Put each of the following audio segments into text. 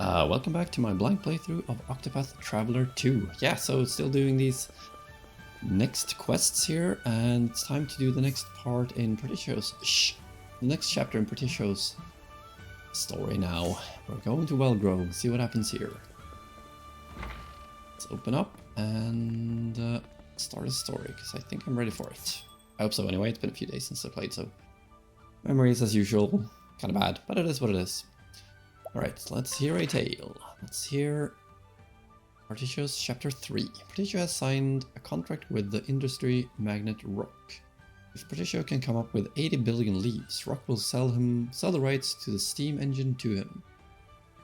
Welcome back to my blind playthrough of Octopath Traveler II. Yeah, so still doing these next quests here, and it's time to do the next part in the next chapter in Partitio's story now. We're going to Wellgrove, see what happens here. Let's open up and start a story, because I think I'm ready for it. I hope so anyway, it's been a few days since I played, so memories as usual, kind of bad, but it is what it is. Alright, let's hear a tale. Let's hear Partitio's Chapter 3. Partitio has signed a contract with the industry magnate Rock. If Partitio can come up with 80 billion leaves, Rock will sell the rights to the steam engine to him.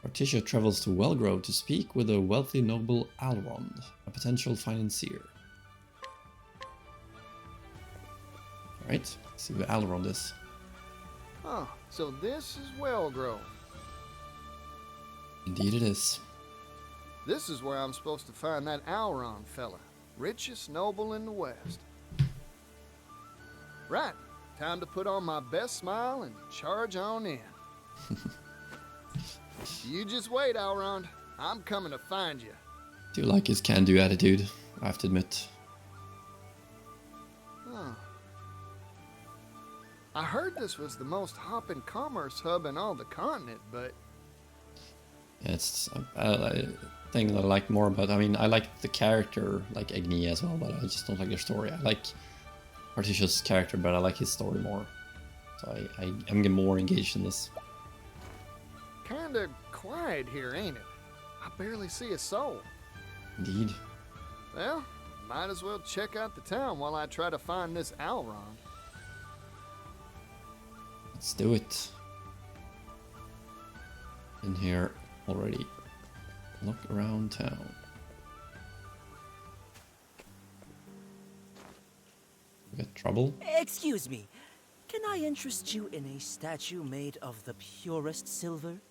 Partitio travels to Wellgrove to speak with the wealthy noble Alrond, a potential financier. Alright, let's see who Alrond is. Oh, so this is Wellgrove. Indeed it is. This is where I'm supposed to find that Alrond fella, richest noble in the West. Right, time to put on my best smile and charge on in. You just wait, Alrond. I'm coming to find you. Do like his can-do attitude, I have to admit. Huh. I heard this was the most hopping commerce hub in all the continent, but... It's a thing that I like more about. I mean, I like the character, like Agni as well, but I just don't like their story. I like Partitio's character, but I like his story more. So I'm getting more engaged in this. Kinda quiet here, ain't it? I barely see a soul. Indeed. Well, might as well check out the town while I try to find this Alrond. Let's do it. In here already. Look around town. We got trouble? Excuse me, can I interest you in a statue made of the purest silver?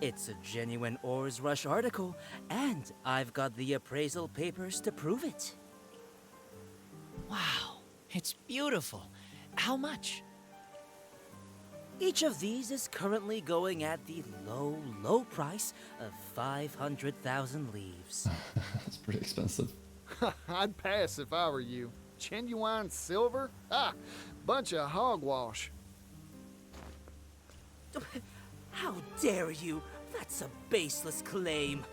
It's a genuine Ores Rush article, and I've got the appraisal papers to prove it. Wow, it's beautiful. How much? Each of these is currently going at the low price of 500,000 leaves. That's pretty expensive. I'd pass if I were you. Genuine silver? Ah, bunch of hogwash. How dare you? That's a baseless claim.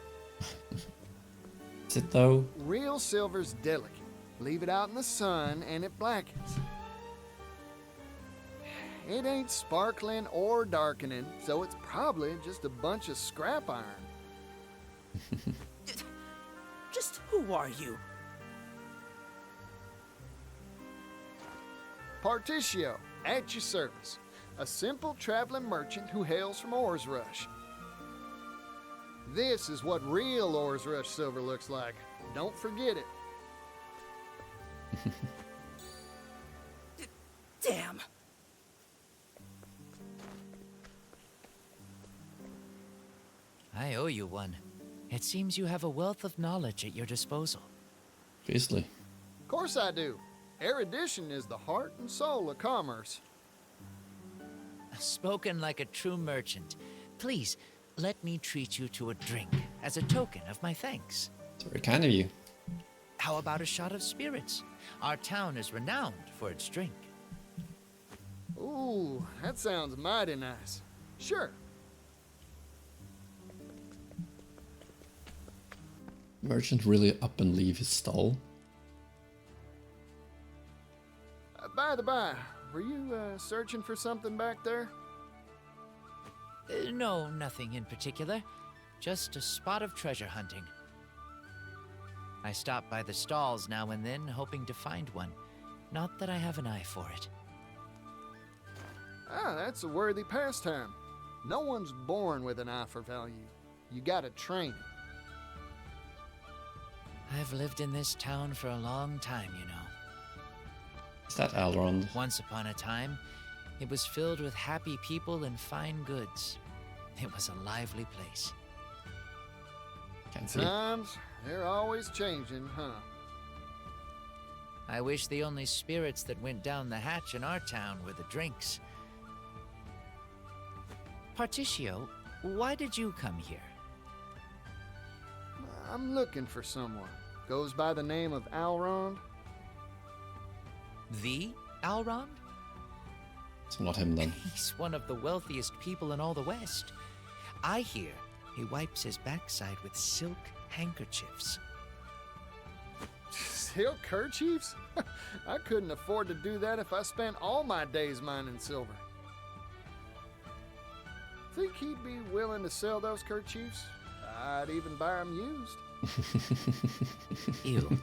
Is it though? Real silver's delicate. Leave it out in the sun and it blackens. It ain't sparkling or darkening, so it's probably just a bunch of scrap iron. Just who are you? Partitio, at your service. A simple traveling merchant who hails from Ores Rush. This is what real Ores Rush silver looks like. Don't forget it. Damn. I owe you one. It seems you have a wealth of knowledge at your disposal. Obviously. Of course I do. Erudition is the heart and soul of commerce. Spoken like a true merchant. Please, let me treat you to a drink as a token of my thanks. It's very kind of you. How about a shot of spirits? Our town is renowned for its drink. Ooh, that sounds mighty nice. Sure. Merchant really up and leave his stall. By the by, were you searching for something back there? No, nothing in particular. Just a spot of treasure hunting. I stop by the stalls now and then, hoping to find one. Not that I have an eye for it. Ah, that's a worthy pastime. No one's born with an eye for value. You gotta train it. I've lived in this town for a long time, you know. Is that Alrond? Once upon a time, it was filled with happy people and fine goods. It was a lively place. Can't see. Times, they're always changing, huh? I wish the only spirits that went down the hatch in our town were the drinks. Partitio, Why did you come here? I'm looking for someone. Goes by the name of Alrond. The Alrond? It's not him then. He's one of the wealthiest people in all the West. I hear he wipes his backside with silk handkerchiefs. Silk kerchiefs? I couldn't afford to do that if I spent all my days mining silver. Think he'd be willing to sell those kerchiefs? I'd even buy them used. Ew.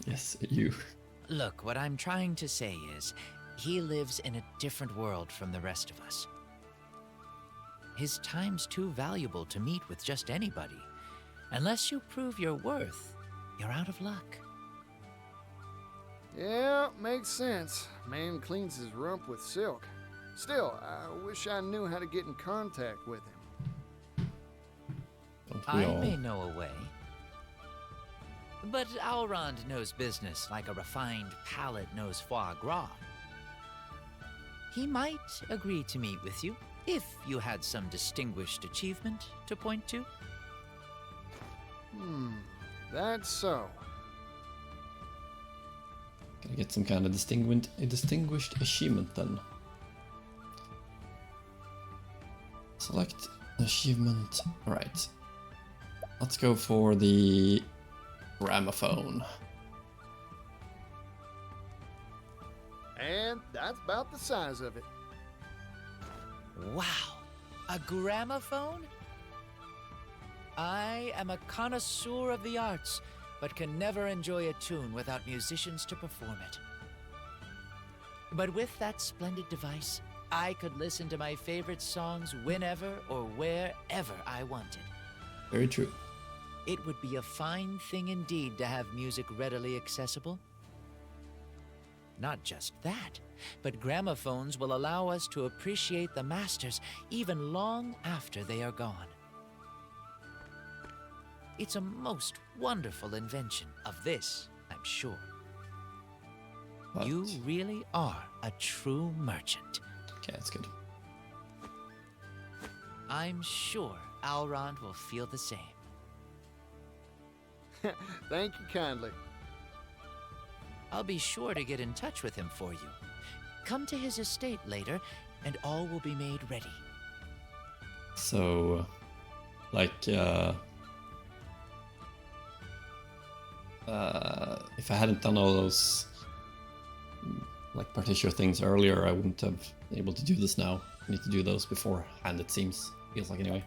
Yes, you. Look, what I'm trying to say is, he lives in a different world from the rest of us. His time's too valuable to meet with just anybody. Unless you prove your worth, you're out of luck. Yeah, makes sense. Man cleans his rump with silk. Still, I wish I knew how to get in contact with him. Don't we I all? may know a way. But Alrond knows business like a refined palate knows foie gras. He might agree to meet with you if you had some distinguished achievement to point to. That's so. Gotta get some kind of distinguished achievement then. Select achievement. Alright. Let's go for the gramophone. And that's about the size of it. Wow, a gramophone? I am a connoisseur of the arts, but can never enjoy a tune without musicians to perform it. But with that splendid device, I could listen to my favorite songs whenever or wherever I wanted. Very true. It would be a fine thing indeed to have music readily accessible. Not just that, but gramophones will allow us to appreciate the masters even long after they are gone. It's a most wonderful invention of this, I'm sure. But... You really are a true merchant. Okay, that's good. I'm sure Alrond will feel the same. Thank you kindly. I'll be sure to get in touch with him for you. Come to his estate later, and all will be made ready. So, like, if I hadn't done all those, like, partition things earlier, I wouldn't have been able to do this now. I need to do those beforehand, it seems. Feels like, anyway.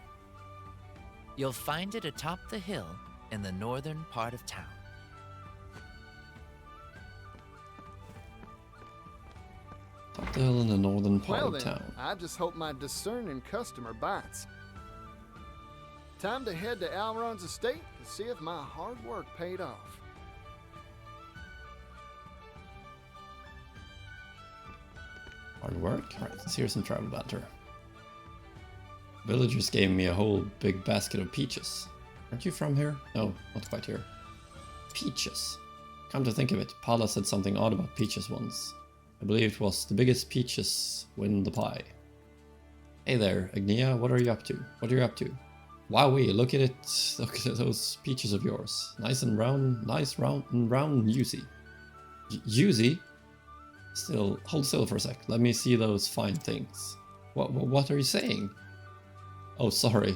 You'll find it atop the hill in the northern part of town. Top the hill in the northern part Well of then, town. I just hope my discerning customer bites. Time to head to Alron's estate to see if my hard work paid off. Hard work? Alright, let's hear some travel banter. Villagers gave me a whole big basket of peaches. Aren't you from here? No, not quite here. Peaches. Come to think of it, Paula said something odd about peaches once. I believe it was the biggest peaches win the pie. Hey there, Agnia, what are you up to? What are you up to? Wowee, look at it. Look at those peaches of yours. Nice and round, nice round and juicy. Juicy? Still, hold still for a sec. Let me see those fine things. What are you saying? Oh, sorry.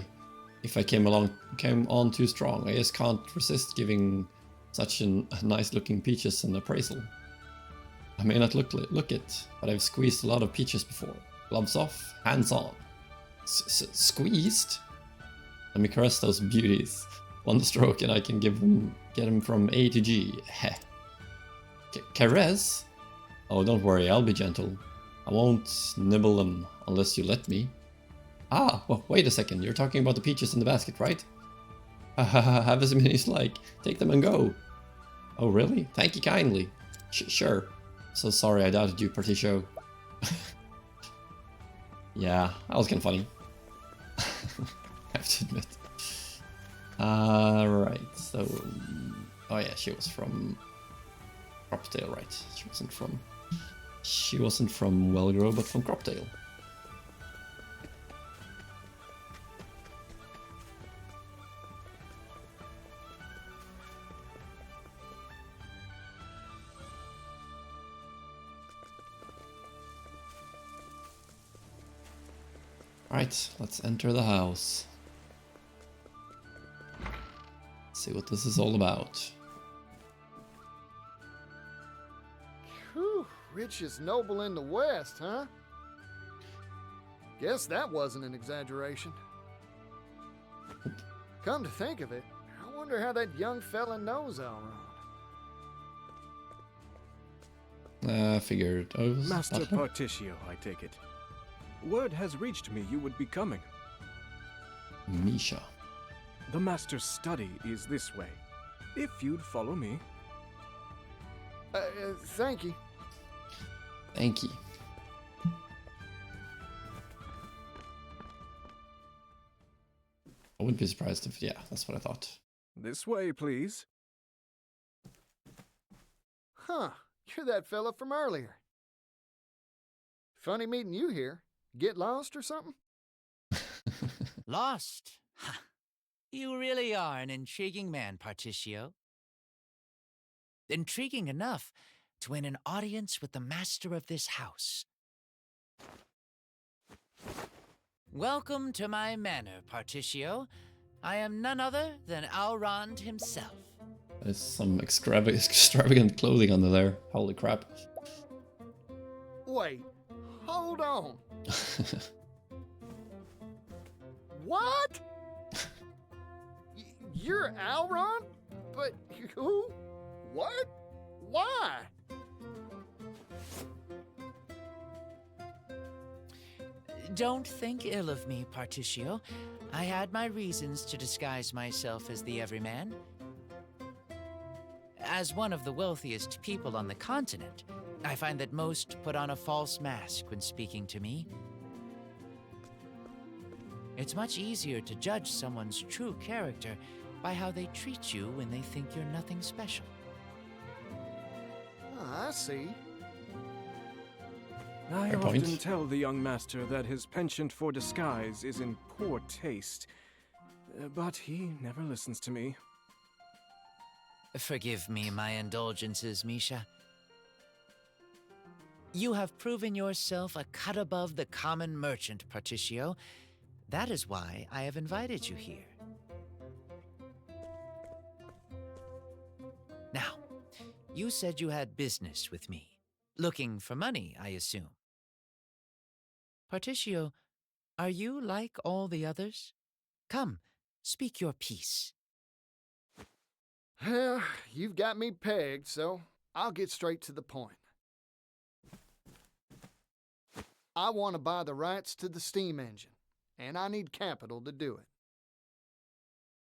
If I came on too strong, I just can't resist giving such a nice looking peaches an appraisal. I may not look it, but I've squeezed a lot of peaches before. Gloves off, hands on. Squeezed? Let me caress those beauties. One stroke and I can get them from A to G. Heh. Caress? Oh, don't worry, I'll be gentle. I won't nibble them unless you let me. Ah, well, wait a second, you're talking about the peaches in the basket, right? Have as many as like. Take them and go. Oh, really? Thank you kindly. Sure. So sorry I doubted you, Particio. Yeah, that was kind of funny. I have to admit. Right, so... Oh yeah, she was from... Cropdale, right. She wasn't from Wellgrow, but from Cropdale. Alright, let's enter the house. See what this is all about. Whew, richest noble in the West, huh? Guess that wasn't an exaggeration. Come to think of it, I wonder how that young fella knows Elrond. Figured. Oh, it was Master Butler? Particio, I take it. Word has reached me you would be coming. Misha. The Master's study is this way. If you'd follow me. Thank you. Thank you. I wouldn't be surprised if, yeah, that's what I thought. This way, please. Huh, you're that fella from earlier. Funny meeting you here. Get lost or something? Lost? Ha! You really are an intriguing man, Particio. Intriguing enough to win an audience with the master of this house. Welcome to my manor, Particio. I am none other than Elrond himself. There's some extravagant clothing under there. Holy crap. Wait, hold on. What? You're Elrond? But who? What? Why? Don't think ill of me, Particio. I had my reasons to disguise myself as the everyman. As one of the wealthiest people on the continent, I find that most put on a false mask when speaking to me. It's much easier to judge someone's true character by how they treat you when they think you're nothing special. I see. I Fair often point. tell the young master that his penchant for disguise is in poor taste. But he never listens to me. Forgive me my indulgences, Misha. You have proven yourself a cut above the common merchant, Particio. That is why I have invited you here. Now, you said you had business with me. Looking for money, I assume. Particio, are you like all the others? Come, speak your piece. Well, you've got me pegged, so I'll get straight to the point. I want to buy the rights to the steam engine, and I need capital to do it.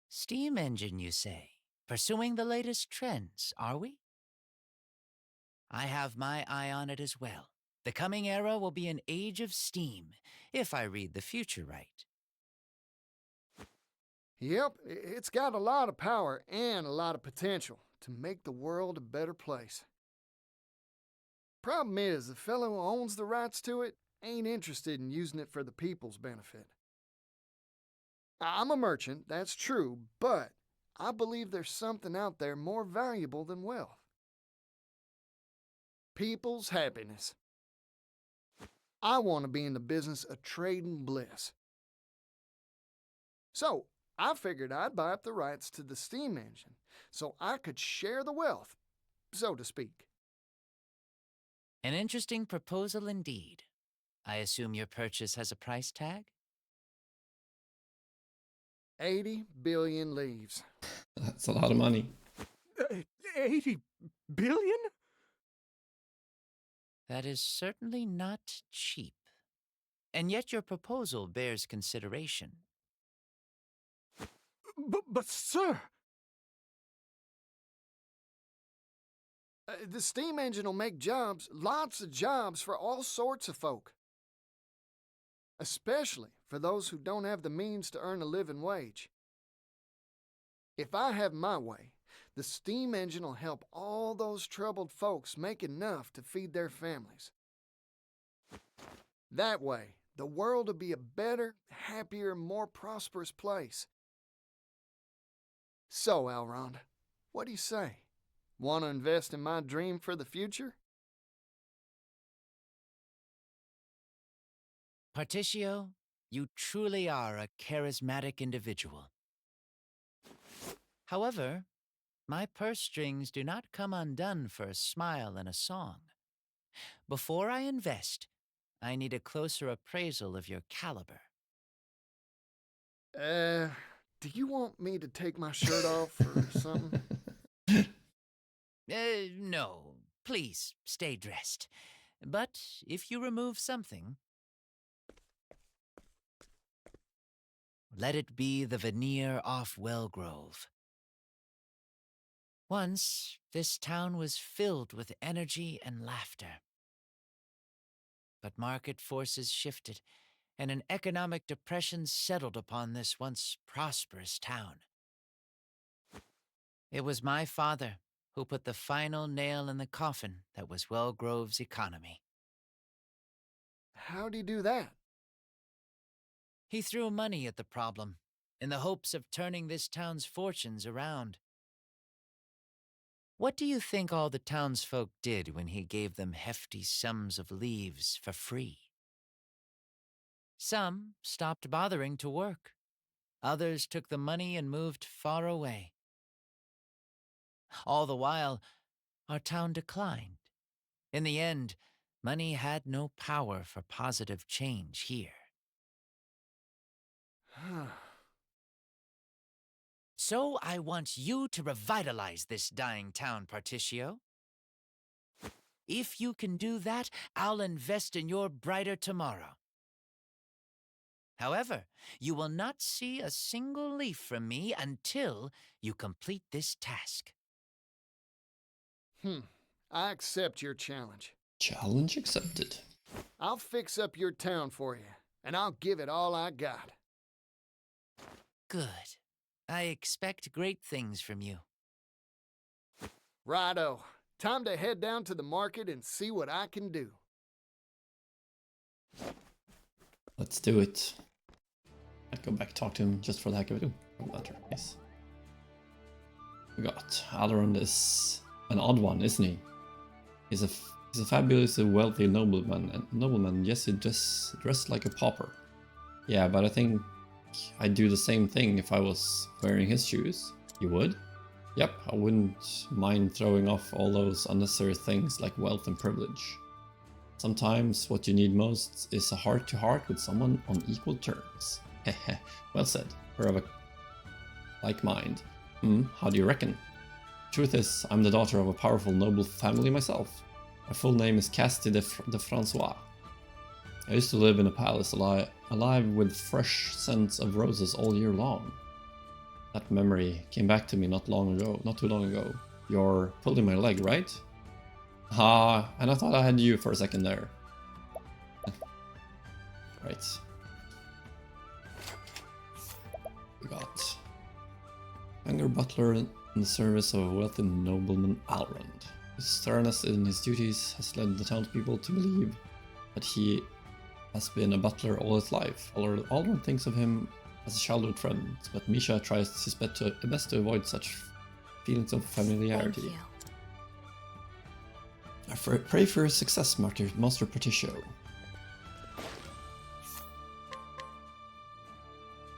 Steam engine, you say? Pursuing the latest trends, are we? I have my eye on it as well. The coming era will be an age of steam, if I read the future right. Yep, it's got a lot of power and a lot of potential to make the world a better place. Problem is, the fellow who owns the rights to it ain't interested in using it for the people's benefit. I'm a merchant, that's true, but I believe there's something out there more valuable than wealth. People's happiness. I want to be in the business of trading bliss. So, I figured I'd buy up the rights to the steam engine so I could share the wealth, so to speak. An interesting proposal indeed. I assume your purchase has a price tag? 80 billion leaves. That's a lot of money. 80 billion? That is certainly not cheap. And yet your proposal bears consideration. But sir! The steam engine will make jobs, lots of jobs for all sorts of folk. Especially for those who don't have the means to earn a living wage. If I have my way, the steam engine will help all those troubled folks make enough to feed their families. That way, the world will be a better, happier, more prosperous place. So, Elrond, what do you say? Want to invest in my dream for the future? Particio, You truly are a charismatic individual. However, my purse strings do not come undone for a smile and a song. Before I invest, I need a closer appraisal of your caliber. Do you want me to take my shirt off or something? No. Please, stay dressed. But if you remove something, let it be the veneer off Wellgrove. Once, this town was filled with energy and laughter. But market forces shifted, and an economic depression settled upon this once prosperous town. It was my father who put the final nail in the coffin that was Wellgrove's economy. How'd he do that? He threw money at the problem, in the hopes of turning this town's fortunes around. What do you think all the townsfolk did when he gave them hefty sums of leaves for free? Some stopped bothering to work. Others took the money and moved far away. All the while, our town declined. In the end, money had no power for positive change here. So I want you to revitalize this dying town, Particio. If you can do that, I'll invest in your brighter tomorrow. However, you will not see a single leaf from me until you complete this task. I accept your challenge. Challenge accepted. I'll fix up your town for you, and I'll give it all I got. Good. I expect great things from you. Righto. Time to head down to the market and see what I can do. Let's do it. I'd go back talk to him just for the heck of it. Ooh, letter. Nice. We got Alaron is an odd one, isn't he? He's a fabulously wealthy nobleman. Yes, he dressed like a pauper. Yeah, but I think I'd do the same thing if I was wearing his shoes. You would? Yep, I wouldn't mind throwing off all those unnecessary things like wealth and privilege. Sometimes what you need most is a heart-to-heart with someone on equal terms. Heh, well said. We're of a like mind. How do you reckon? Truth is, I'm the daughter of a powerful noble family myself. My full name is Casti de Francois. I used to live in a palace alive with fresh scents of roses all year long. That memory came back to me not too long ago. You're pulling my leg, right? And I thought I had you for a second there. Right. We got younger butler in the service of a wealthy nobleman Alrond. His thoroughness in his duties has led the townspeople to believe that he has been a butler all his life. Alrond thinks of him as a childhood friend, but Misha tries his best to avoid such feelings of familiarity. Thank you. I pray for your success, Master Particio.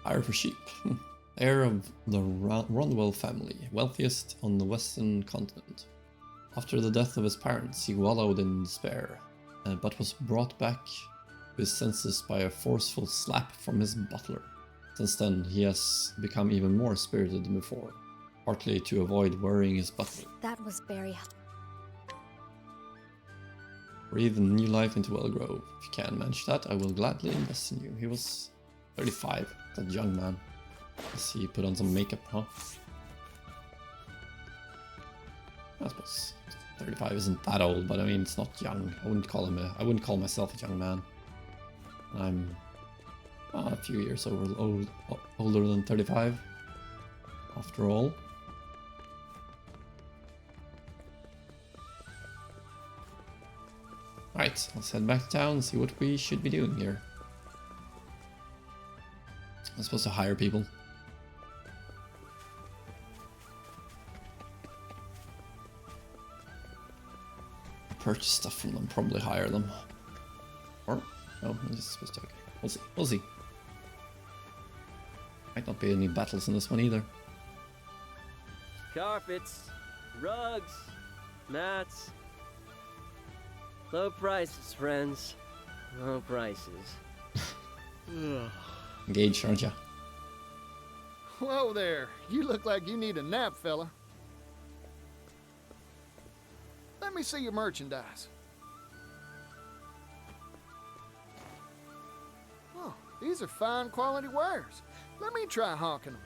Hire for sheep. Heir of the Ronwell family, wealthiest on the western continent. After the death of his parents, he wallowed in despair, but was brought back to his senses by a forceful slap from his butler. Since then, he has become even more spirited than before, partly to avoid worrying his butler. That was very... Breathe new life into Wellgrove. If you can manage that, I will gladly invest in you. He was 35, that young man. Let's see, put on some makeup, huh? I suppose 35 isn't that old, but I mean, it's not young. I wouldn't call myself a young man. I'm a few years older than 35, after all. Alright, let's head back to town and see what we should be doing here. I'm supposed to hire people. Purchase stuff from them, probably hire them. Or, no, I'm just supposed to, okay. We'll see. Might not be any battles in this one either. Carpets, rugs, mats. Low prices, friends. Low prices. Engaged, aren't ya? Whoa there. You look like you need a nap, fella. Let me see your merchandise. Oh, these are fine quality wares. Let me try hawking them.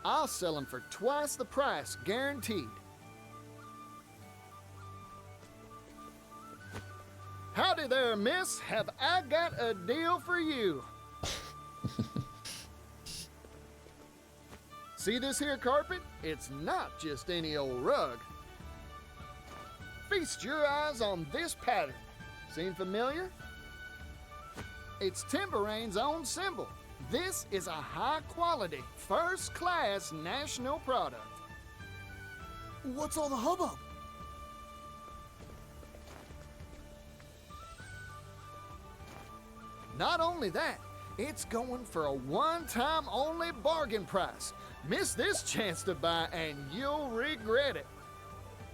I'll sell them for twice the price, guaranteed. Howdy there, miss. Have I got a deal for you? See this here carpet? It's not just any old rug. Feast your eyes on this pattern. Seem familiar? It's Timberane's own symbol. This is a high-quality, first-class national product. What's all the hubbub? Not only that, it's going for a one-time only bargain price. Miss this chance to buy and you'll regret it.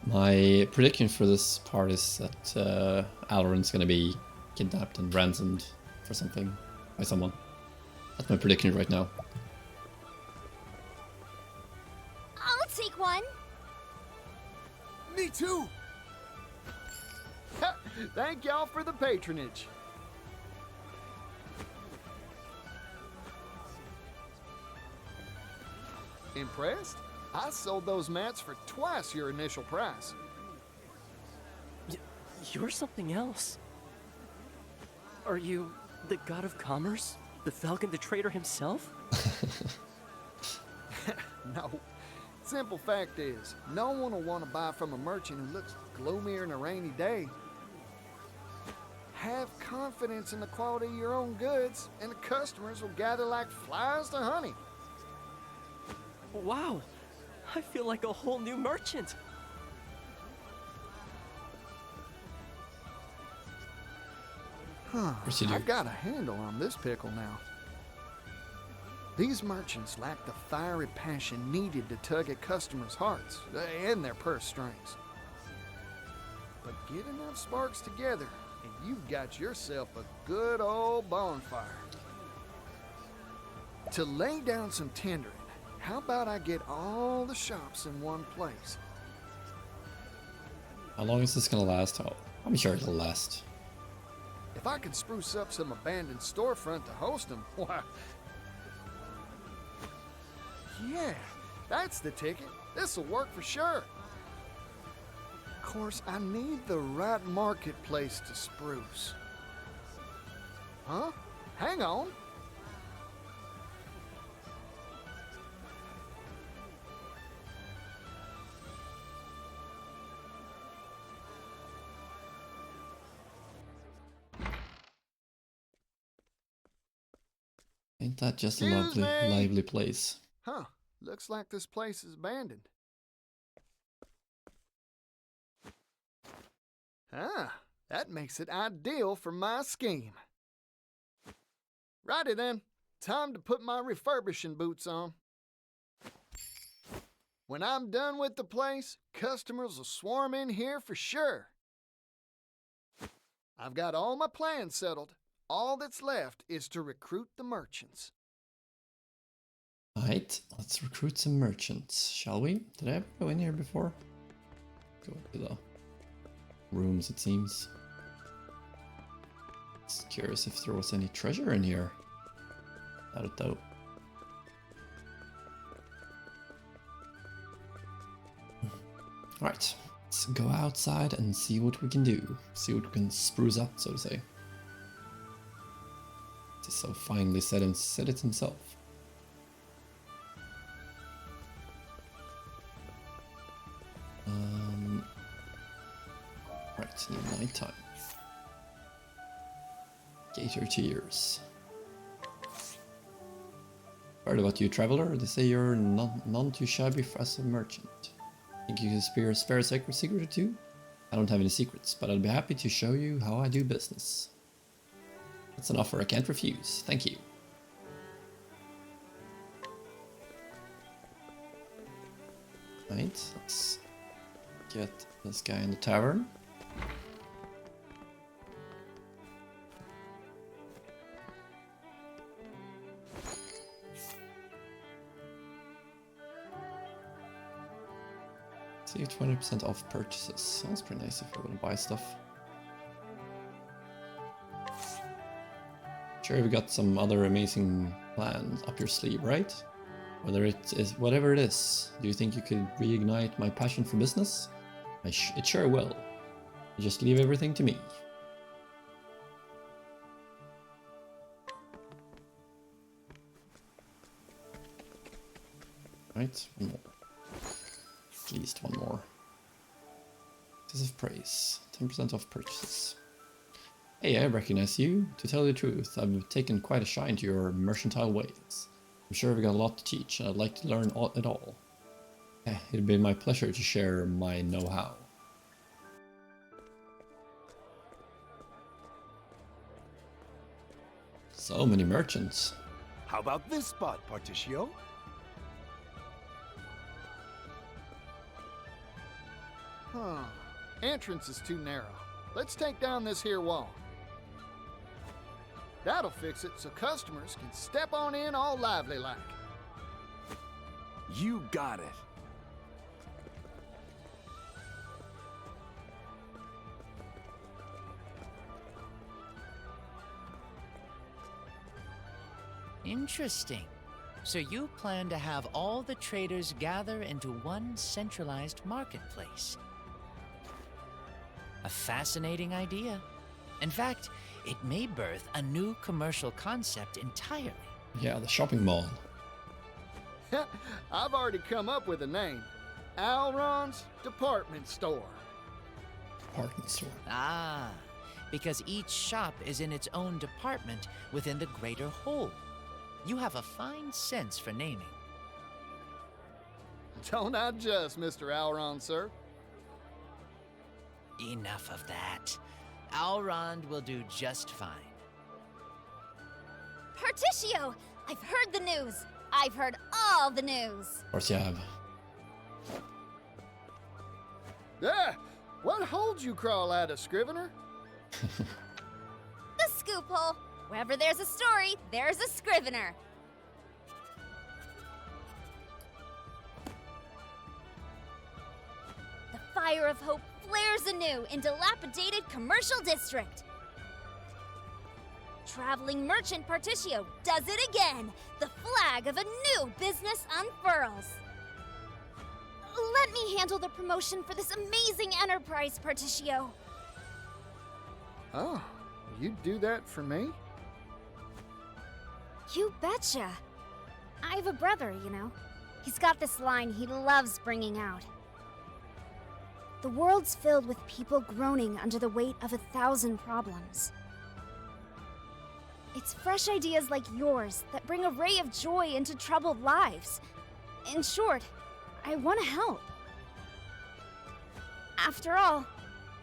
My prediction for this part is that Alrund's gonna be kidnapped and ransomed for something by someone. That's my prediction right now. I'll take one. Me too. Thank y'all for the patronage. Impressed? I sold those mats for twice your initial price. You're something else. Are you the god of commerce? The Falcon the Trader himself? No. Simple fact is, no one will want to buy from a merchant who looks gloomier than a rainy day. Have confidence in the quality of your own goods, and the customers will gather like flies to honey. Wow, I feel like a whole new merchant. course you do. I've got a handle on this pickle now. These merchants lack the fiery passion needed to tug at customers' hearts and their purse strings. But get enough sparks together, and you've got yourself a good old bonfire. To lay down some tendering, how about I get all the shops in one place? How long is this gonna last? Oh, I'm sure it'll last. If I can spruce up some abandoned storefront to host them, why... Yeah, that's the ticket. This'll work for sure. Of course, I need the right marketplace to spruce. Huh? Hang on. Ain't that just a Excuse lovely, me? lively place? Huh, looks like this place is abandoned. Ah, that makes it ideal for my scheme. Righty then, time to put my refurbishing boots on. When I'm done with the place, customers will swarm in here for sure. I've got all my plans settled. All that's left is to recruit the merchants. Alright, let's recruit some merchants, shall we? Did I ever go in here before? Go to the rooms, it seems. Just curious if there was any treasure in here. Doubt it though. Alright, let's go outside and see what we can do. See what we can spruce up, so to say. Just so finely said it himself. Right, new night time. Gator tears. Heard about you, traveler. They say you're none too shabby as a merchant. Think you can spare a secret or two? I don't have any secrets, but I'd be happy to show you how I do business. That's an offer I can't refuse. Thank you. Right, let's get this guy in the tavern. Save 20% off purchases. Sounds pretty nice if I want to buy stuff. Sure, we got some other amazing plans up your sleeve, right? Whatever it is, do you think you could reignite my passion for business? It sure will. You just leave everything to me. Right, one more. At least one more. Kiss of praise. 10% off purchases. Hey, I recognize you. To tell you the truth, I've taken quite a shine to your mercantile ways. I'm sure we've got a lot to teach, and I'd like to learn it all. It'd be my pleasure to share my know-how. So many merchants. How about this spot, Particio? Huh. Entrance is too narrow. Let's take down this here wall. That'll fix it so customers can step on in all lively like. You got it. Interesting. So you plan to have all the traders gather into one centralized marketplace. A fascinating idea. In fact, it may birth a new commercial concept entirely. Yeah, the shopping mall. I've already come up with a name. Alron's Department Store. Department store. Ah, because each shop is in its own department within the greater whole. You have a fine sense for naming. Don't I just, Mr. Alron, sir? Enough of that. Alrond will do just fine. Particio! I've heard the news. I've heard all the news. Of course you have. What holds you, Crawl-Ada Scrivener? The scoop hole. Wherever there's a story, there's a scrivener. The fire of hope flares anew in dilapidated commercial district. Traveling merchant Particio does it again. The flag of a new business unfurls. Let me handle the promotion for this amazing enterprise, Particio. Oh, you'd do that for me? You betcha. I have a brother, you know. He's got this line he loves bringing out. The world's filled with people groaning under the weight of 1,000 problems. It's fresh ideas like yours that bring a ray of joy into troubled lives. In short, I want to help. After all,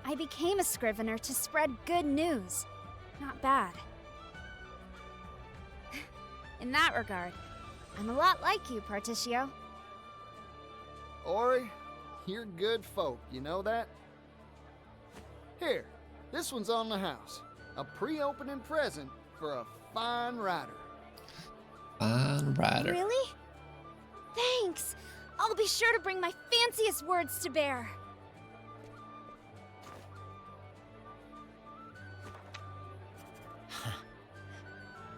I became a scrivener to spread good news, not bad. In that regard, I'm a lot like you, Particio. Ori, you're good folk, you know that? Here, this one's on the house. A pre-opening present for a fine rider. Fine rider. Really? Thanks! I'll be sure to bring my fanciest words to bear.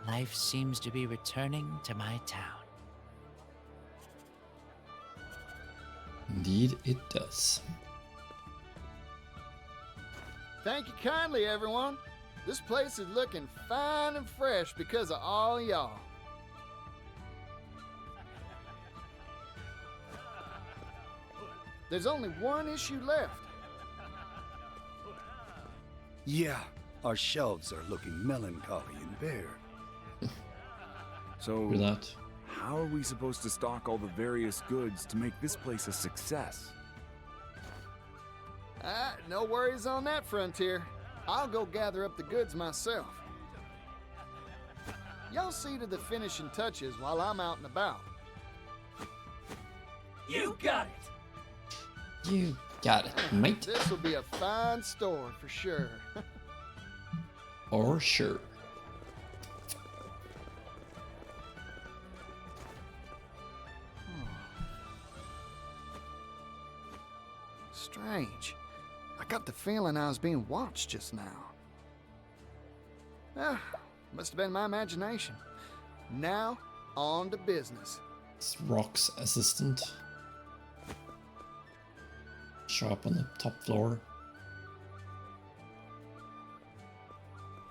Life seems to be returning to my town. Indeed, it does. Thank you kindly, everyone. This place is looking fine and fresh because of all y'all. There's only one issue left. Yeah, our shelves are looking melancholy and bare. So, For that. how are we supposed to stock all the various goods to make this place a success? No worries on that frontier. I'll go gather up the goods myself. Y'all see to the finishing touches while I'm out and about. You got it! You got it, mate. This will be a fine store for sure. For sure. Strange. I got the feeling I was being watched just now. Must have been my imagination. Now, on to business. It's Rock's assistant. Show up on the top floor.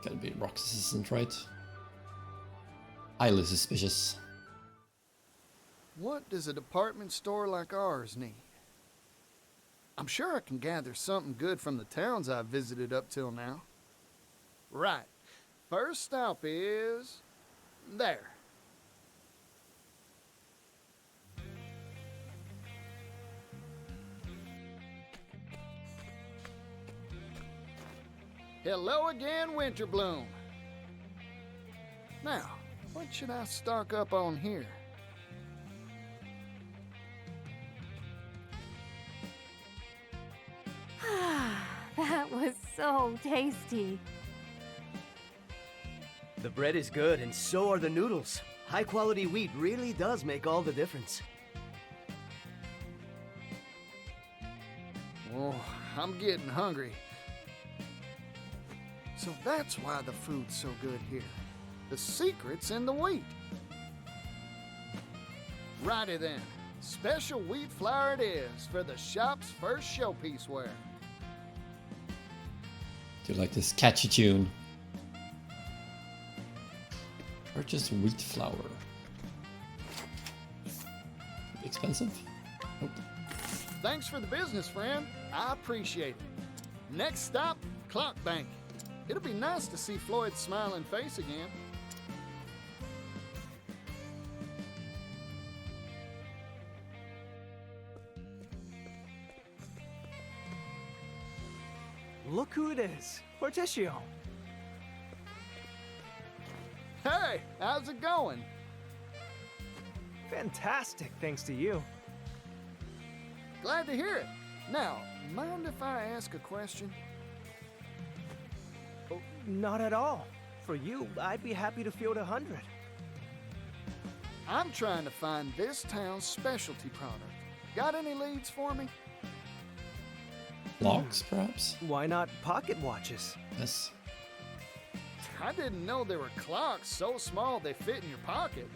Gotta be Rock's assistant, right? Highly suspicious. What does a department store like ours need? I'm sure I can gather something good from the towns I've visited up till now. Right. First stop is... there. Hello again, Winterbloom. Now, what should I stock up on here? That was so tasty. The bread is good, and so are the noodles. High-quality wheat really does make all the difference. Oh, I'm getting hungry. So that's why the food's so good here. The secret's in the wheat. Righty then. Special wheat flour it is for the shop's first showpiece ware. Do you like this catchy tune? Purchase wheat flour. Expensive? Nope. Thanks for the business, friend. I appreciate it. Next stop, Clock Bank. It'll be nice to see Floyd's smiling face again. Look who it is. Porticio. Hey, how's it going? Fantastic, thanks to you. Glad to hear it. Now, mind if I ask a question? Oh, not at all. For you, I'd be happy to field 100. I'm trying to find this town's specialty product. Got any leads for me? Locks, perhaps? Why not pocket watches? Yes. I didn't know there were clocks so small they fit in your pocket.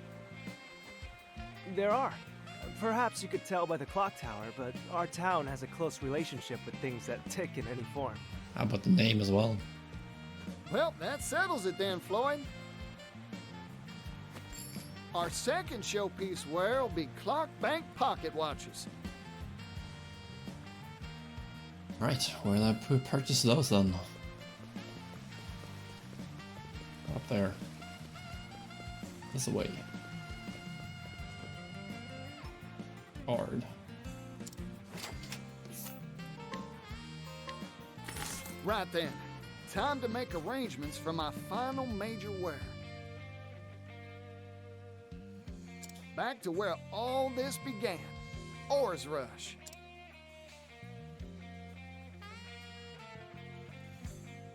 There are. Perhaps you could tell by the clock tower, but our town has a close relationship with things that tick in any form. How about the name as well? Well, that settles it then, Floyd. Our second showpiece wear will be Clock Bank pocket watches. Right, where'll I purchase those then? Up there. This way. Hard. Right then. Time to make arrangements for my final major wear. Back to where all this began. Ores Rush.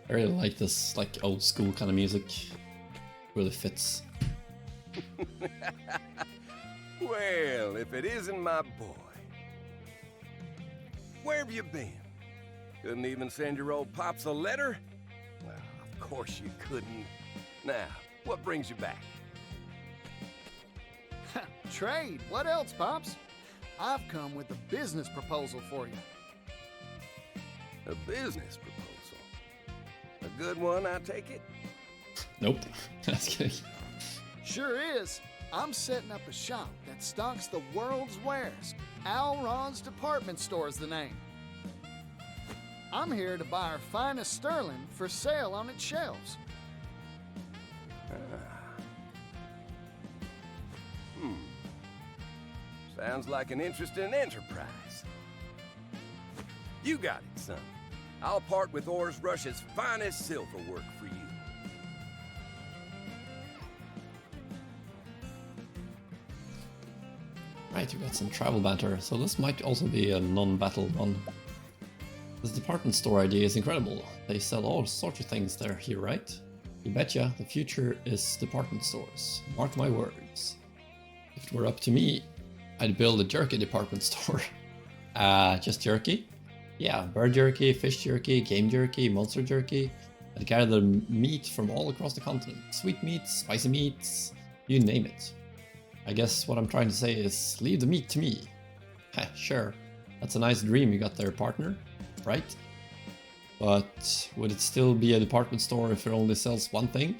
I really like this, like, old school kind of music. Really fits. Well, if it isn't my boy. Where have you been? Couldn't even send your old pops a letter? Well, of course you couldn't. Now, what brings you back? Trade. What else, Pops? I've come with a business proposal for you. A business proposal? A good one, I take it? Nope. Just kidding. Sure is. I'm setting up a shop that stocks the world's wares. Al Ron's Department Store's the name. I'm here to buy our finest sterling for sale on its shelves. Sounds like an interesting enterprise. You got it, son. I'll part with Ores Rush's finest silver work for you. Right, we got some travel banter, so this might also be a non-battle one. This department store idea is incredible. They sell all sorts of things there here, right? You betcha, the future is department stores. Mark my words. If it were up to me, I'd build a jerky department store. Just jerky? Yeah, bird jerky, fish jerky, game jerky, monster jerky. I'd gather meat from all across the continent. Sweet meats, spicy meats, you name it. I guess what I'm trying to say is, leave the meat to me. Heh, sure. That's a nice dream you got there, partner. Right? But would it still be a department store if it only sells one thing?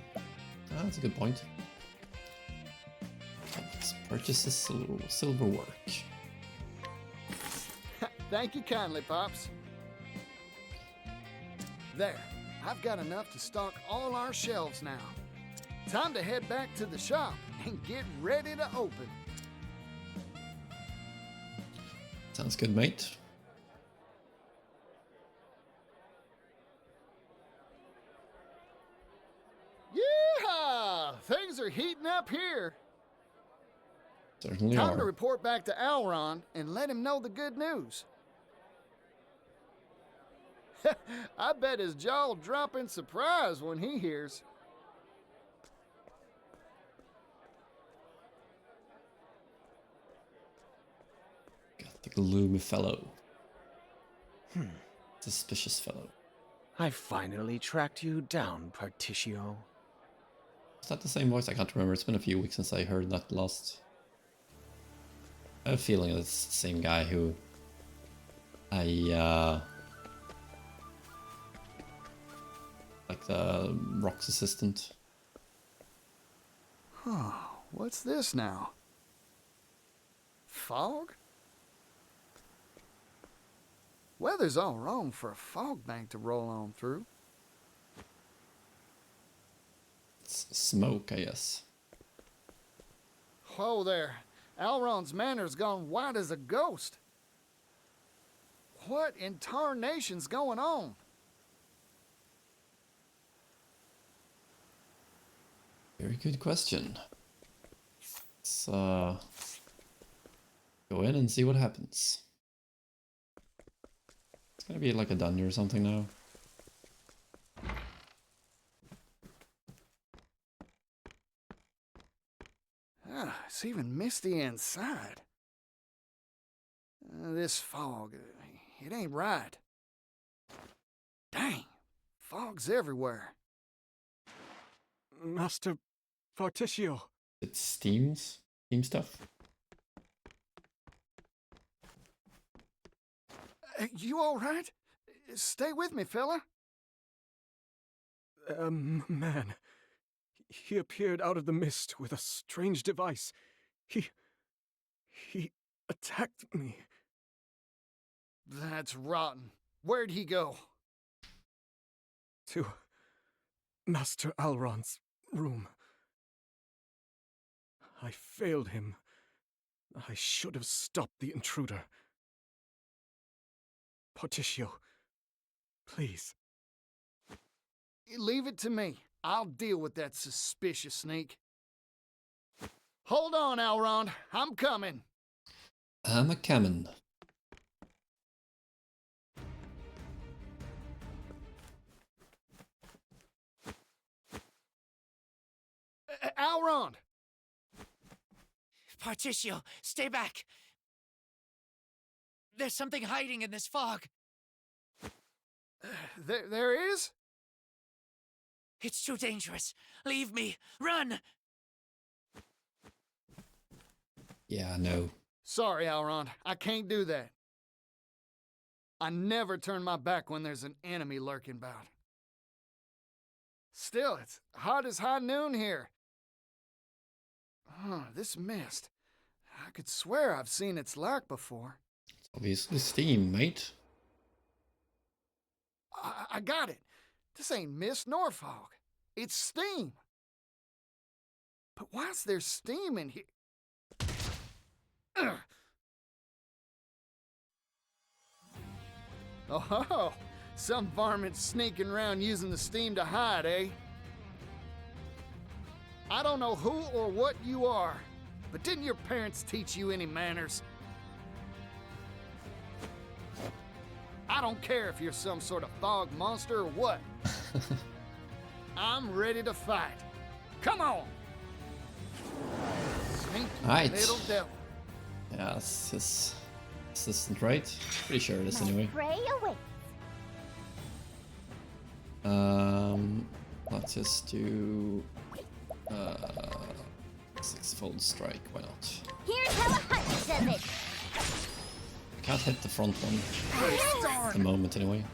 That's a good point. Let's purchase this silver work. Thank you kindly, Pops. There, I've got enough to stock all our shelves now. Time to head back to the shop and get ready to open. Sounds good, mate. Yeehaw! Things are heating up here. Certainly Time are. to report back to Alron and let him know the good news. I bet his jaw'll drop in surprise when he hears. Got the gloomy fellow. Suspicious fellow. I finally tracked you down, Particio. Is that the same voice? I can't remember. It's been a few weeks since I heard that last. I have a feeling it's the same guy who like the Rock's assistant. Huh, what's this now? Fog? Weather's all wrong for a fog bank to roll on through. It's smoke, I guess. Whoa there. Alron's manor's gone white as a ghost. What in tarnation's going on? Very good question. Let's go in and see what happens. It's gonna be like a dungeon or something now. It's even misty inside. This fog, it ain't right. Dang, fog's everywhere. Master Particio. It's Steam stuff. You all right? Stay with me, fella. Man. He appeared out of the mist with a strange device. He attacked me. That's rotten. Where'd he go? To Master Alron's room. I failed him. I should have stopped the intruder. Particio, please. Leave it to me. I'll deal with that suspicious sneak. Hold on, Alron. I'm coming. I'm a comin'. Alron! Particio, stay back! There's something hiding in this fog. There is? It's too dangerous. Leave me. Run! Yeah, no. Sorry, Alron. I can't do that. I never turn my back when there's an enemy lurking about. Still, it's hot as high noon here. This mist. I could swear I've seen its like before. It's obviously steam, mate. I got it. This ain't mist nor fog. It's steam. But why's there steam in here? Ugh. Oh, some varmint sneaking around using the steam to hide, eh? I don't know who or what you are, but didn't your parents teach you any manners? I don't care if you're some sort of fog monster or what. I'm ready to fight. Come on! Sneaky Right. little devil. Yeah, it's his assistant, right? Pretty sure it is anyway. Pray away. Let's just do six-fold strike. Why not? Here's how a hunter does it. Can't hit the front one at the moment anyway.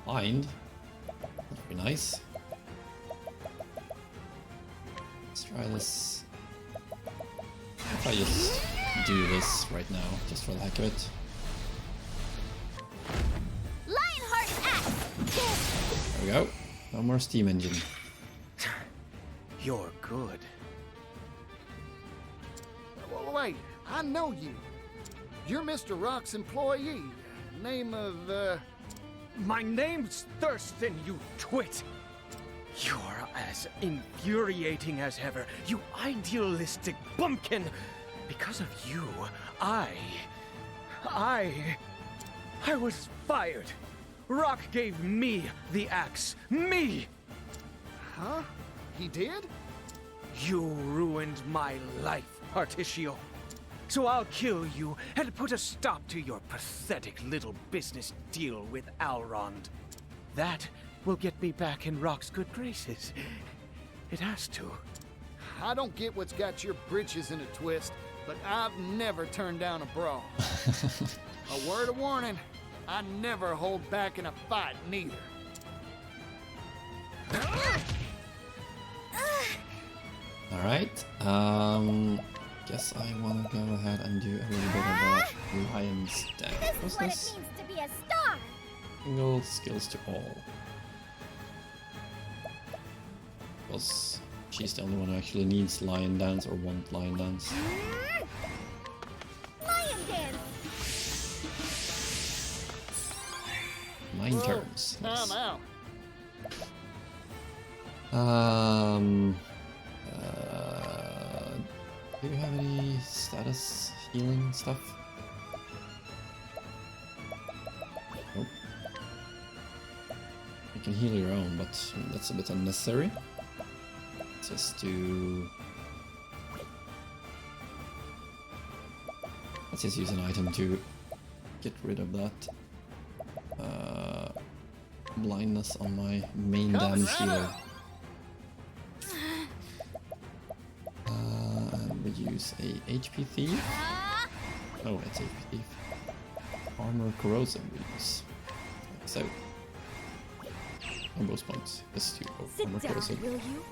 Blind. That'd be nice. Let's try this. If I just do this right now, just for the heck of it. Lionheart axe. There we go. No more steam engine. You're good. Wait, I know you. You're Mr. Rock's employee. Name of, My name's Thurston, you twit! You're as infuriating as ever, you idealistic bumpkin! Because of you, I was fired! Rock gave me the axe. Me! Huh? He did? You ruined my life, Particio. So I'll kill you and put a stop to your pathetic little business deal with Alrond. That will get me back in Rock's good graces. It has to. I don't get what's got your britches in a twist, but I've never turned down a brawl. A word of warning, I never hold back in a fight, neither. Alright, guess I want to go ahead and do a little bit of a lion's deck. What's What this? it means to be a star. Single skills to all. Because she's the only one who actually needs lion dance or want lion dance. Lion dance. 9 turns. Time out. Do you have any status healing stuff? Nope. You can heal your own, but that's a bit unnecessary. Let's just do... Let's just use an item to get rid of that blindness on my main damage healer. And we use a HP thief. Oh, it's HP thief. Armor corrosive we use. Like so. On both points. Let's do armor corrosive. Will you?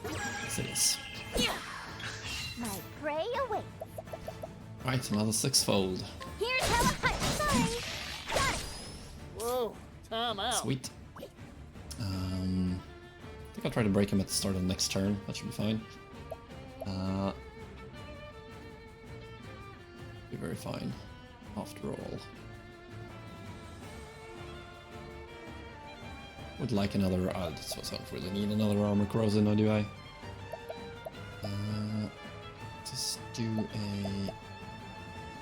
Yes, it is. My prey awaits. Right, another sixfold. Here's how a hunt. Sorry. Got it. Whoa, time out. Sweet. I think I'll try to break him at the start of the next turn. That should be fine. Be very fine, after all. Would like another. So I don't really need another armor corrosion, now do I? Just do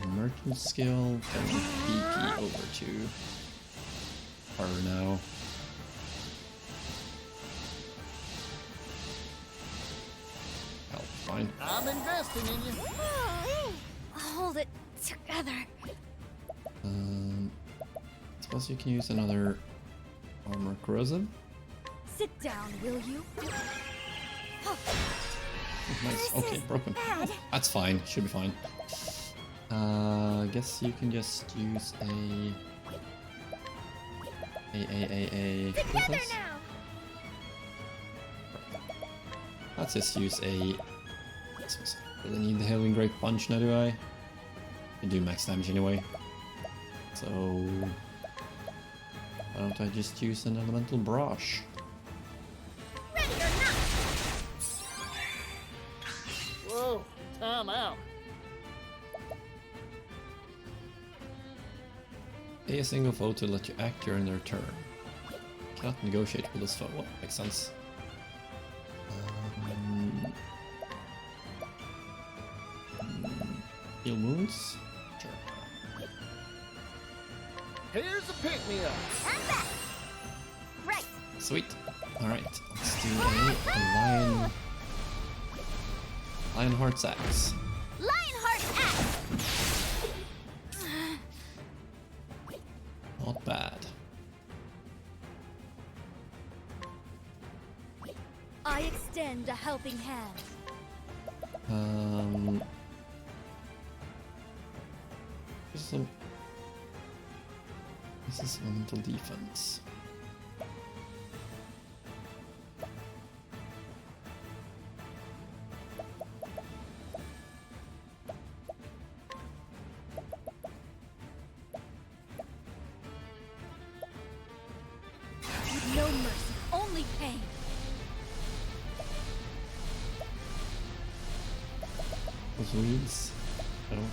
a merchant skill. Turn the B key over to her now. Help, fine. I'm investing in you. Hold it together. Suppose you can use another armor corrosive. Sit down, will you? Oh, nice. Okay, broken. Bad. That's fine. Should be fine. Guess you can just use a. Together now. Let's just use a. Really need the healing great punch now, do I? I do max damage anyway. So why don't I just use an elemental brush? Ready or not. Whoa, time out. Pay a single foe to let you act during their turn. Cannot negotiate with this foe. Well, makes sense. Heal wounds? Sure. Here's a pick-me-up. I'm back. Right. Sweet. Alright, let's do a Lionheart's Axe. Lionheart's axe. Not bad. I extend a helping hand. This is elemental defense. No mercy, only pain. Those weeds. I don't.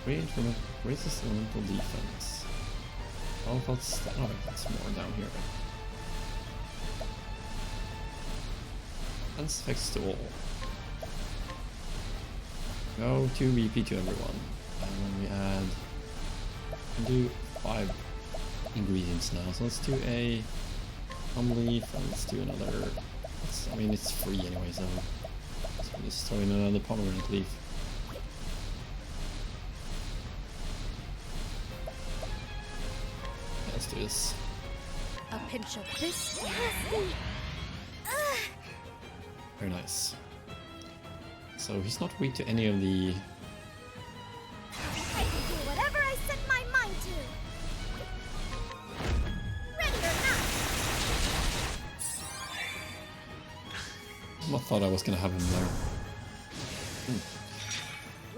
Range from it raises elemental defense. Oh, that's more down here. Defense fixed to all. Go 2 BP to everyone. And then we add. Do 5 ingredients now. So let's do a plum leaf and let's do another. I mean, it's free anyway, so just throw in another pomegranate leaf. Yeah, let's do this. A pinch of this. Very nice. So he's not weak to any of the. I can do whatever I set my mind to. Ready or not. I thought I was gonna have him there.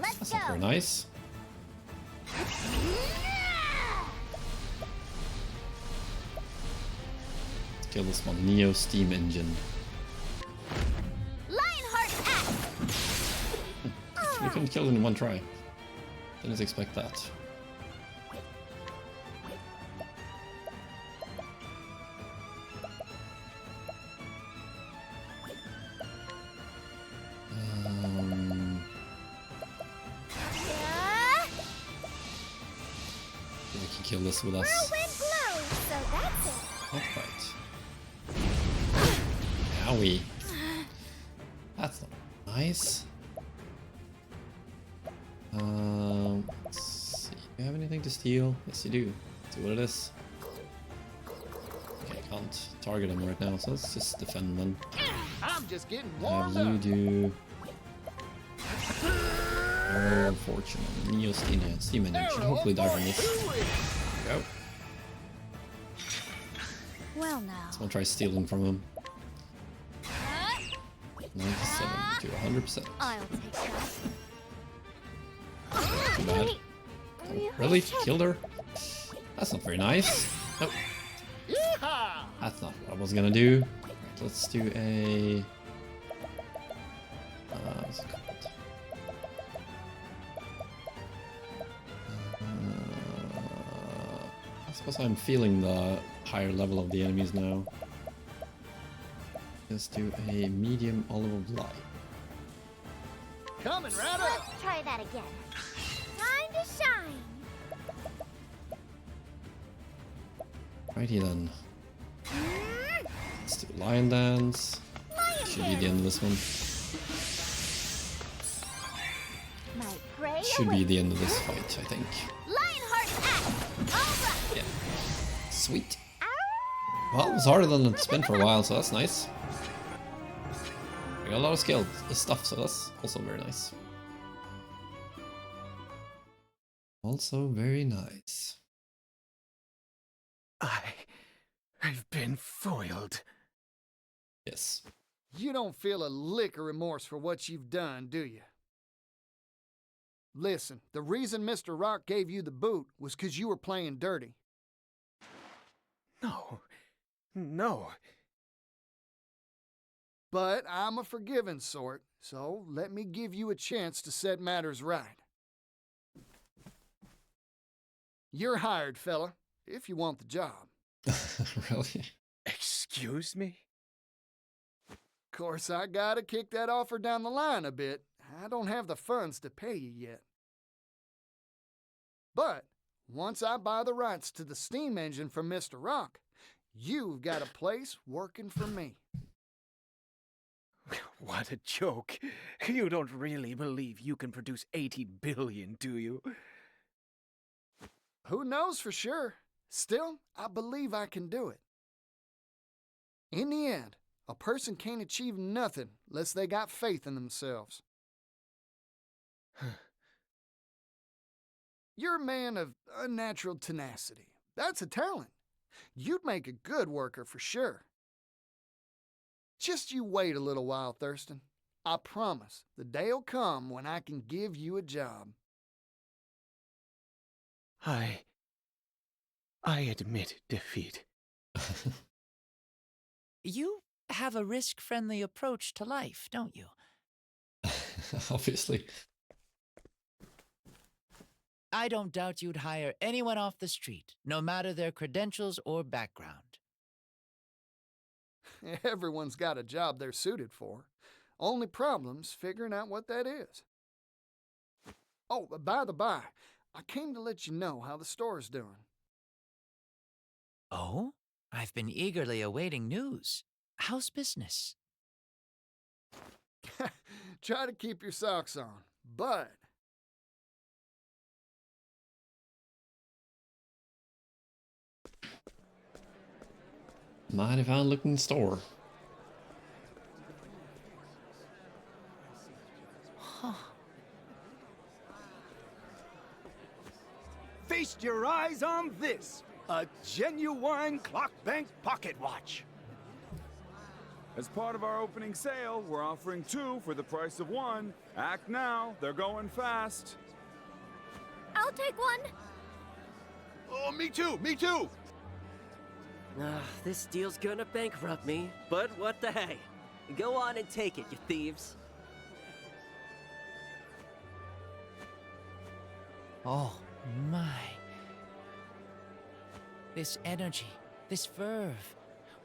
Let's That's go. not very nice. Let's kill this one. Neo Steam Engine. Lionheart's axe. We couldn't kill it in one try. Didn't expect that. Yeah. We can kill this with us. Whirlwind blows, so that's it. Not quite. Owie. That's not nice. Let's see. Do you have anything to steal? Yes, you do. Let's see what it is. Okay, I can't target him right now, so let's just defend them. I'm just getting warmed You up. do. Oh, fortune. Neo Steam, yeah, Steam Engine. Should hopefully die from this. There we go. Well now. Someone try stealing from him. 97 to 100%. I'll take that. Too bad. Oh, really? Killed her? That's not very nice. Nope. That's not what I was gonna do. Right, let's do a. What's it called? I suppose I'm feeling the higher level of the enemies now. Let's do a medium olive of light. Coming right up. Let's try that again. Time to shine. Righty then. Let's do Lion Dance. Should be the end of this one. My prey Should be the end of this fight, I think. Lionheart's axe. All right. Yeah. Sweet. Well, it was harder than it's been for a while, so that's nice. We got a lot of skill stuff, so that's also very nice. Also very nice. I've been foiled. Yes. You don't feel a lick of remorse for what you've done, do you? Listen, the reason Mr. Rock gave you the boot was 'cause you were playing dirty. No. But I'm a forgiving sort, so let me give you a chance to set matters right. You're hired, fella, if you want the job. Really? Excuse me? course, I gotta kick that offer down the line a bit. I don't have the funds to pay you yet. But once I buy the rights to the steam engine from Mr. Rock, you've got a place working for me. What a joke. You don't really believe you can produce 80 billion, do you? Who knows for sure? Still, I believe I can do it. In the end, a person can't achieve nothing unless they got faith in themselves. You're a man of unnatural tenacity. That's a talent. You'd make a good worker for sure. Just you wait a little while, Thurston. I promise the day'll come when I can give you a job. I admit defeat. You have a risk-friendly approach to life, don't you? Obviously. I don't doubt you'd hire anyone off the street, no matter their credentials or background. Everyone's got a job they're suited for. Only problem's figuring out what that is. Oh, by the by, I came to let you know how the store's doing. Oh? I've been eagerly awaiting news. How's business? Try to keep your socks on, but... Mighty fine looking store. Huh. Feast your eyes on this. A genuine clock bank pocket watch. As part of our opening sale, we're offering 2 for the price of 1. Act now, they're going fast. I'll take one. Oh, me too, me too. This deal's gonna bankrupt me, but what the hey? Go on and take it, you thieves. Oh, my. This energy, this verve.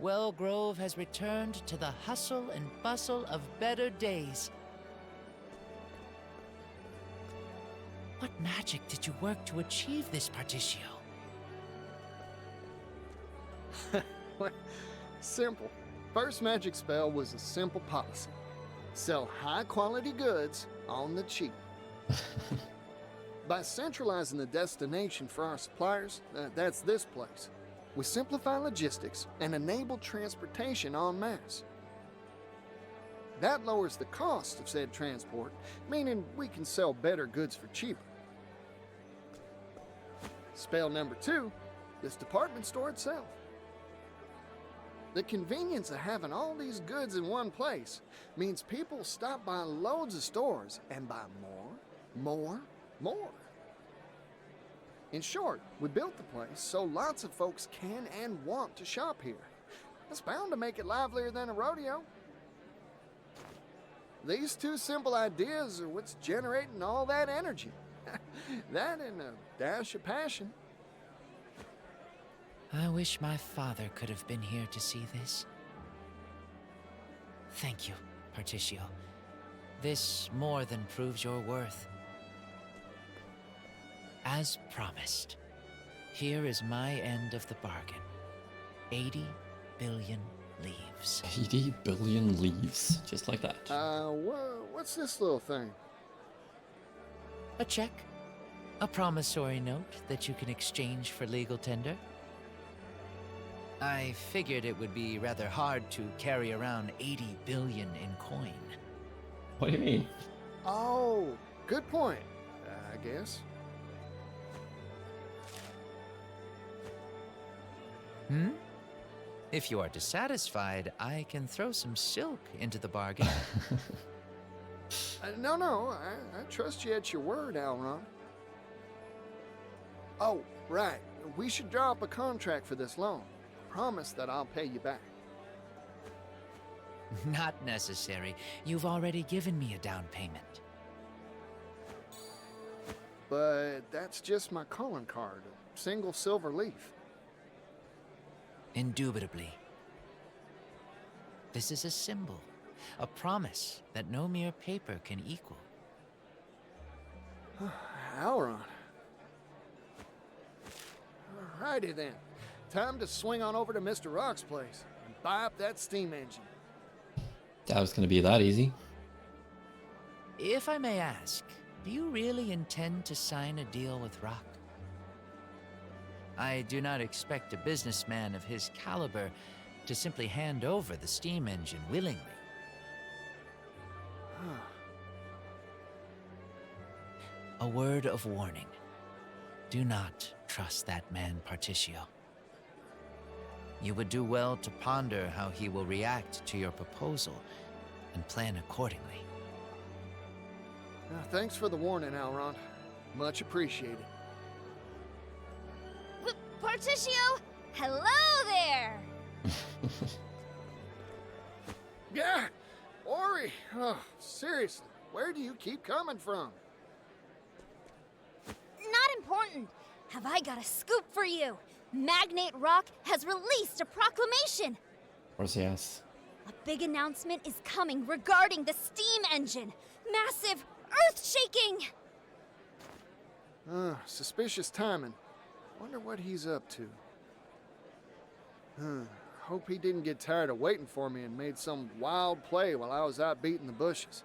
Wellgrove has returned to the hustle and bustle of better days. What magic did you work to achieve this, Particio? Simple. First magic spell was a simple policy. Sell high-quality goods on the cheap. By centralizing the destination for our suppliers, that's this place, we simplify logistics and enable transportation en masse. That lowers the cost of said transport, meaning we can sell better goods for cheaper. Spell number 2, this department store itself. The convenience of having all these goods in one place means people stop by loads of stores and buy more. In short, we built the place so lots of folks can and want to shop here. It's bound to make it livelier than a rodeo. These 2 simple ideas are what's generating all that energy. That and a dash of passion. I wish my father could have been here to see this. Thank you, Particio. This more than proves your worth. As promised, here is my end of the bargain. 80 billion leaves. 80 billion leaves, just like that. What's this little thing? A check. A promissory note that you can exchange for legal tender. I figured it would be rather hard to carry around 80 billion in coin. What do you mean? Oh, good point, I guess. If you are dissatisfied, I can throw some silk into the bargain. No, I trust you at your word, Alron. Oh, right. We should draw up a contract for this loan. Promise that I'll pay you back. Not necessary. You've already given me a down payment. But that's just my calling card, a single silver leaf. Indubitably. This is a symbol, A promise that no mere paper can equal. Alron. Alrighty then. Time to swing on over to Mr. Rock's place and buy up that steam engine. That was gonna be that easy. If I may ask, do you really intend to sign a deal with Rock? I do not expect a businessman of his caliber to simply hand over the steam engine willingly. A word of warning. Do not trust that man, Particio. You would do well to ponder how he will react to your proposal and plan accordingly. Thanks for the warning, Alron. Much appreciated. Particio, hello there! Yeah, Ori. Oh, seriously, where do you keep coming from? Not important. Have I got a scoop for you? Magnate Rock has released a proclamation. Of course, yes. A big announcement is coming regarding the steam engine. Massive, earth-shaking. Suspicious timing. Wonder what he's up to. Hope he didn't get tired of waiting for me and made some wild play while I was out beating the bushes.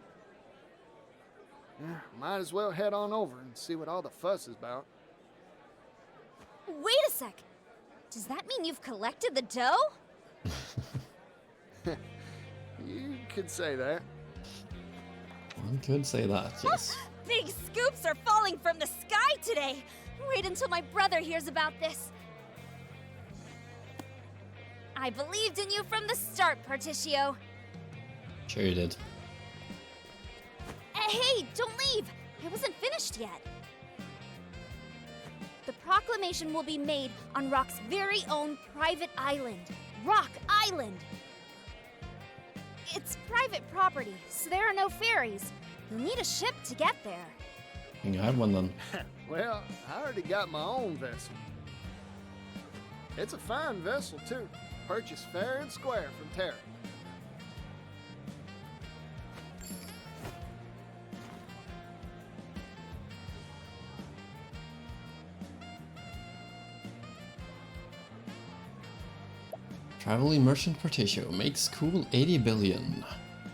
Yeah, might as well head on over and see what all the fuss is about. Wait a sec. Does that mean you've collected the dough? You could say that. One could say that, yes. Big scoops are falling from the sky today. Wait until my brother hears about this. I believed in you from the start, Particio. Sure you did. Hey, don't leave! I wasn't finished yet. The proclamation will be made on Rock's very own private island, Rock Island. It's private property, so there are no ferries. You'll need a ship to get there. And you have one then. Well, I already got my own vessel. It's a fine vessel, too. Purchased fair and square from Terra. Traveling merchant Particio makes cool 80 billion.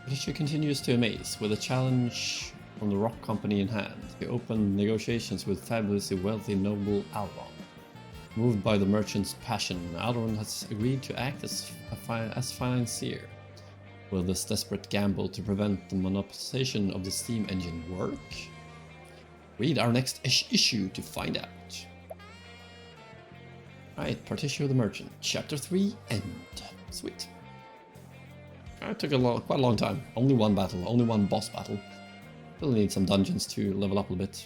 Particio continues to amaze with a challenge from the Rock Company in hand. He opened negotiations with fabulously wealthy noble Alron. Moved by the merchant's passion, Alron has agreed to act as financier. Will this desperate gamble to prevent the monopolization of the steam engine work? Read our next issue to find out. Right, Particio the Merchant, Chapter 3, End. Sweet. It took quite a long time. Only one battle, only one boss battle. Still need some dungeons to level up a bit.